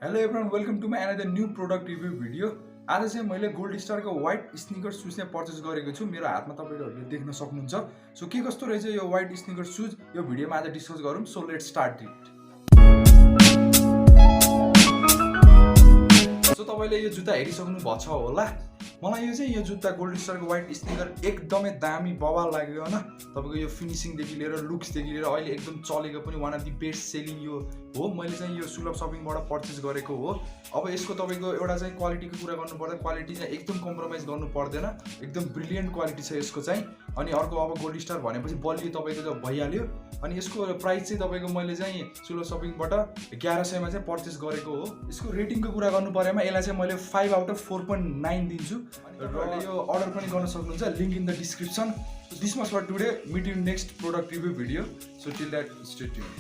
Hello everyone, welcome to my another new product review video. आज चाहिँ मैले gold स्टारको white sneaker shoes चाहिँ purchase गरेको छु। मेरो हातमा तपाईहरुले देख्न सक्नुहुन्छ। सो के कस्तो रहेछ यो व्हाइट स्निकर सुज यो भिडियोमा आज डिस्कस गरौँ। So let's start it. So तपाईले यो जुत्ता हेरिसक्नु भछ होला। मलाई यो जुत्ता गोल्ड स्टारको व्हाइट स्निकर एकदमै दामी बवाल लाग्यो हैन। तपाईको यो फिनिशिङ देखि लिएर लुक्स देखि लिएर अहिले एकदम चलेको पनि one of the best selling यो हो। मैले चाहिँ यो सुलभ शपिङबाट पर्चेस गरेको हो। अब यसको तपाईको एउटा चाहिँ क्वालिटीको कुरा गर्नु पर्दा क्वालिटी चाहिँ एकदम कम्प्रोमाइज गर्नु पर्दैन। एकदम ब्रिलियन्ट क्वालिटी छ यसको चाहिँ। अनि अर्को अब गोल्ड स्टार भनेपछि बलियो तपाईको चाहिँ भइहाल्यो। अनि यसको प्राइस चाहिँ तपाईको मैले चाहिँ सुलभ शपिङबाट 1100 मा चाहिँ पर्चेस गरेको हो। यसको रेटिङको कुरा गर्नु परेमा यसलाई चाहिँ मैले 5 आउट अफ 4.9 दिन्छु। र यो अर्डर पनि गर्न सक्नुहुन्छ। Link in the description. This much for today. Meet you next product review video. So till that stay tuned.